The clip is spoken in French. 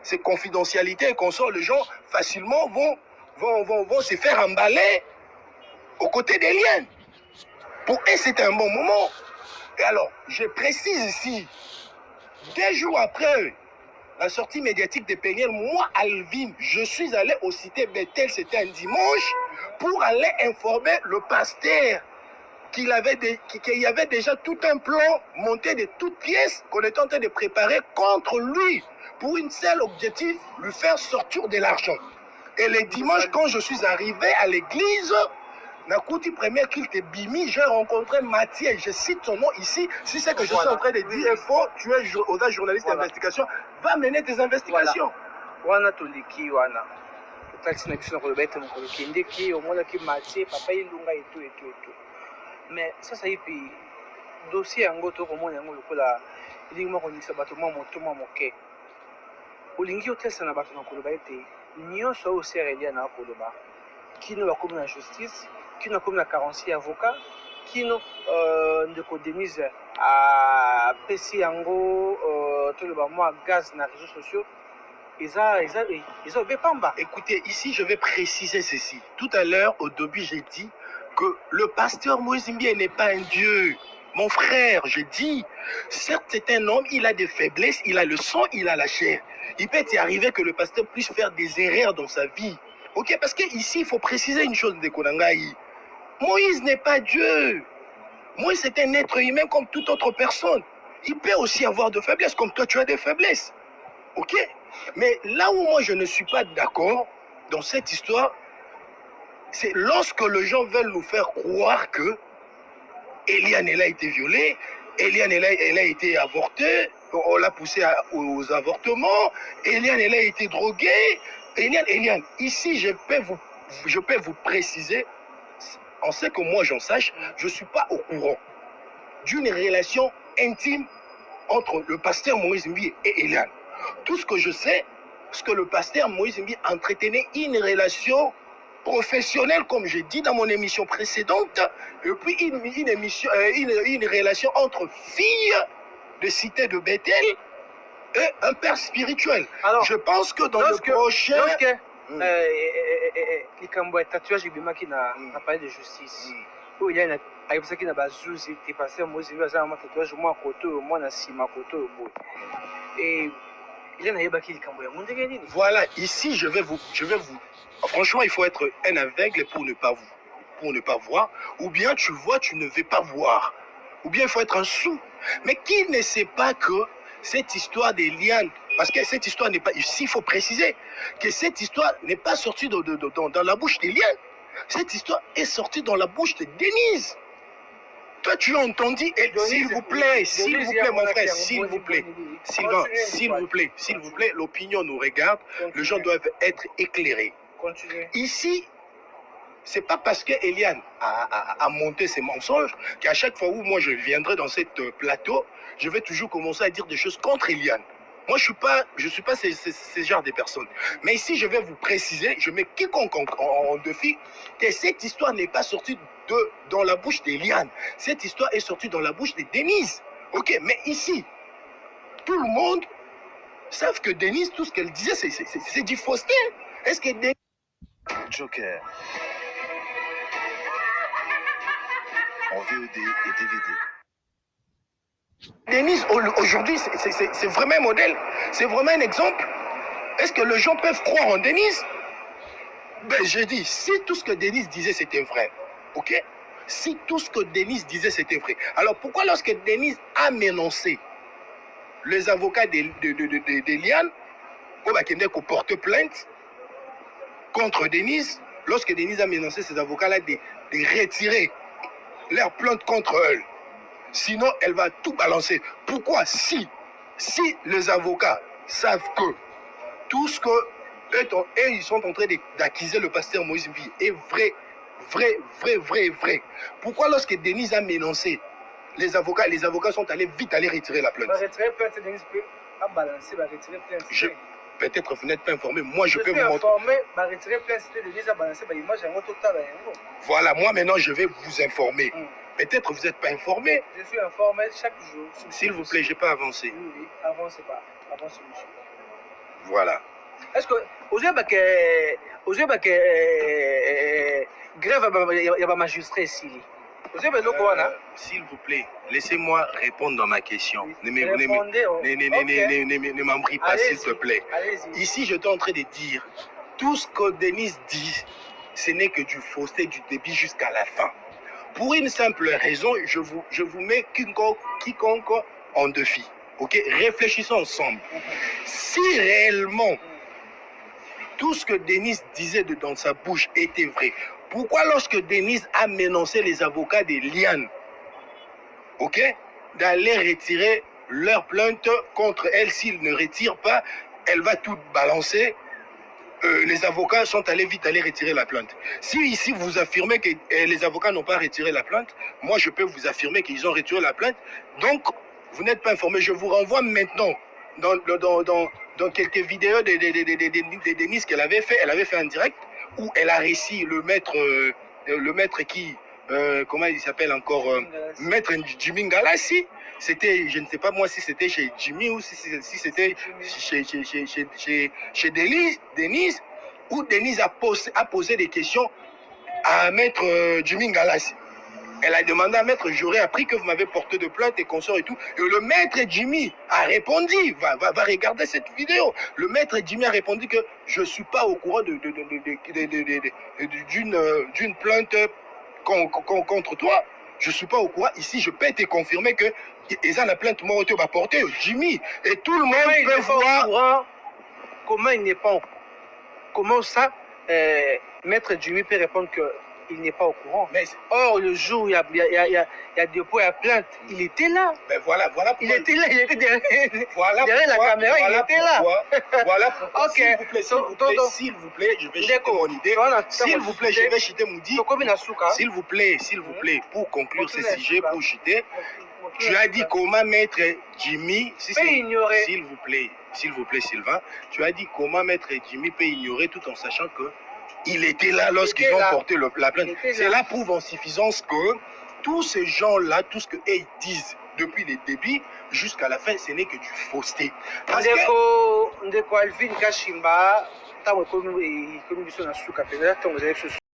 c'est confidentialité et qu'on sort, les gens facilement vont se faire emballer aux côtés des liens. Pour eux, c'était un bon moment. Et alors, je précise ici, 2 jours après la sortie médiatique de Peniel, moi, Alvin, je suis allé au Cité Bethel, c'était un dimanche, pour aller informer le pasteur qu'il y avait déjà tout un plan monté de toutes pièces qu'on était en train de préparer contre lui, pour une seule objectif, lui faire sortir de l'argent. Et le dimanche, quand je suis arrivé à l'église, Nakouti première qu'il te bimi, j'ai rencontré Mathieu, je cite son nom ici. Si c'est que je suis en train de dire, il faut, tu es journaliste d'investigation, va mener tes investigations. Wana toliki wana. Totalisi na biso na kolobete mo kolokende ki omona ki Mathieu papa ilunga et tout. Mais ça y puis dossier yango to komona yango lokola elingi moko ndisa bato mwa moto mwa moke. Olingi otelisa na bato na koloba ete nyonso oyo oserelia na koloba kino bakomi na justice, kino bakomi na carenci avocat, kino ndeko Denise apesi yango toloba mwa gaz na réseaux sociaux. Ils ont Bepamba. Écoutez, ici je vais préciser ceci. Tout à l'heure, au début, j'ai dit que le pasteur Moïse Mbie n'est pas un dieu. Mon frère, je dis, certes c'est un homme, il a des faiblesses, il a le sang, il a la chair. Il peut y arriver que le pasteur puisse faire des erreurs dans sa vie. Ok, parce qu'ici, il faut préciser une chose de Konangaï. Moïse n'est pas Dieu. Moïse c'est un être humain comme toute autre personne. Il peut aussi avoir de faiblesses, comme toi tu as des faiblesses. Ok? Mais là où moi je ne suis pas d'accord dans cette histoire, c'est lorsque les gens veulent nous faire croire que Eliane elle a été violée, Eliane elle a été avortée, on l'a poussée aux avortements, Eliane elle a été droguée, Eliane, ici je peux vous préciser, en ce que moi j'en sache, je ne suis pas au courant d'une relation intime entre le pasteur Moïse Mbie et Eliane. Tout ce que je sais, c'est que le pasteur Moïse Mbie entretenait une relation professionnelle, comme j'ai dit dans mon émission précédente, et puis une relation entre filles de cité de Bethel et un père spirituel. Alors, je pense que dans le prochain... Les tatouages qui n'a pas de justice. Il y a qui n'a pas de justice. Il pasteur Moïse Mbie a un tatouage moi à côté, moi à Sima côté. Et voilà, ici je vais vous. Franchement, il faut être un aveugle pour ne pas voir. Ou bien tu vois, tu ne veux pas voir. Ou bien il faut être un sou. Mais qui ne sait pas que cette histoire des lianes, parce que cette histoire n'est pas. Ici, il faut préciser que cette histoire n'est pas sortie dans la bouche des lianes. Cette histoire est sortie dans la bouche de Denise. Toi, tu as entendu, s'il vous plaît, mon frère, s'il vous plaît, Sylvain, s'il vous plaît, l'opinion nous regarde, les gens doivent être éclairés. Ici, c'est pas parce que Eliane a monté ses mensonges qu'à chaque fois où moi je viendrai dans cette plateau, je vais toujours commencer à dire des choses contre Eliane. Moi, je suis pas ce genre de personnes. Mais ici, je vais vous préciser, je mets quiconque en défi, que cette histoire n'est pas sortie dans la bouche d'Eliane. Cette histoire est sortie dans la bouche de Denise. Ok, mais ici, tout le monde sait que Denise, tout ce qu'elle disait, c'est du fausseté. Est-ce que Denise... Joker. En VOD et DVD. Denise, aujourd'hui, c'est vraiment un modèle. C'est vraiment un exemple. Est-ce que les gens peuvent croire en Denise? Ben, je dis, si tout ce que Denise disait, c'était vrai, ok? Si tout ce que Denise disait, c'était vrai. Alors, pourquoi lorsque Denise a menacé les avocats d'Eliane, qu'on porte plainte contre Denise, lorsque Denise a menacé ces avocats-là de retirer leur plainte contre elle, sinon elle va tout balancer. Pourquoi? Si les avocats savent que tout ce que ils sont en train d'accuser le pasteur Moïse Mbie est vrai, pourquoi lorsque Denise a menacé les avocats sont allés vite retirer la plainte? Peut-être vous n'êtes pas informé, moi je peux vous montrer. Voilà, moi maintenant je vais vous informer. Peut-être vous n'êtes pas informé. Je suis informé chaque jour. S'il vous plaît, je n'ai pas avancé. Oui, avancez pas. Avancez, monsieur. Voilà. Est-ce que vous avez grève il y a magistrat ici? Vous avez S'il vous plaît, laissez-moi répondre dans ma question. Ne m'embrie pas, s'il te plaît. Ici, je suis en train de dire, tout ce que Denise dit, ce n'est que du fausseté du début jusqu'à la fin. Pour une simple raison, je vous mets quiconque en défi. Ok? Réfléchissons ensemble. Si réellement tout ce que Denise disait dans sa bouche était vrai, pourquoi lorsque Denise a menacé les avocats de Liane, ok, d'aller retirer leur plainte contre elle, s'ils ne retirent pas, elle va tout balancer, les avocats sont allés vite aller retirer la plainte. Si ici vous affirmez que les avocats n'ont pas retiré la plainte, moi je peux vous affirmer qu'ils ont retiré la plainte, donc vous n'êtes pas informé. Je vous renvoie maintenant dans quelques vidéos de Denise qu'elle avait fait. Elle avait fait en direct où elle a réussi le maître qui, comment il s'appelle encore, maître Jimmy Ngalassi. C'était, je ne sais pas moi si c'était chez Jimmy ou si c'était chez Denise, où Denise a posé des questions à maître Jimmy Ngalassi. Elle a demandé à maître, j'aurais appris que vous m'avez porté de plainte et consort et tout. Et le maître Jimmy a répondu, va regarder cette vidéo. Le maître Jimmy a répondu que je ne suis pas au courant d'une plainte contre toi. Je ne suis pas au courant. Ici, je peux te confirmer que ils ont la plainte morte va porter Jimmy. Et tout le monde peut voir. Comment il n'est pas au courant? Comment ça, maître Jimmy peut répondre que il n'est pas au courant. Mais or, le jour où il y a dépôt et plainte, il était là. Ben voilà. Il était là, il était derrière la caméra, il était là. Voilà pourquoi. Ok. S'il vous plaît, je vais chuter mon idée. S'il vous plaît, je vais chuter mon idée. S'il vous plaît, pour conclure ce sujet, pour chuter, tu as dit comment maître Jimmy, s'il vous plaît, Sylvain, tu as dit comment maître Jimmy peut ignorer tout en sachant que il était là lorsqu'ils ont porté la plainte. Cela prouve en suffisance que tous ces gens-là, tout ce qu'ils disent depuis le début jusqu'à la fin, ce n'est que du fausseté. Parce que...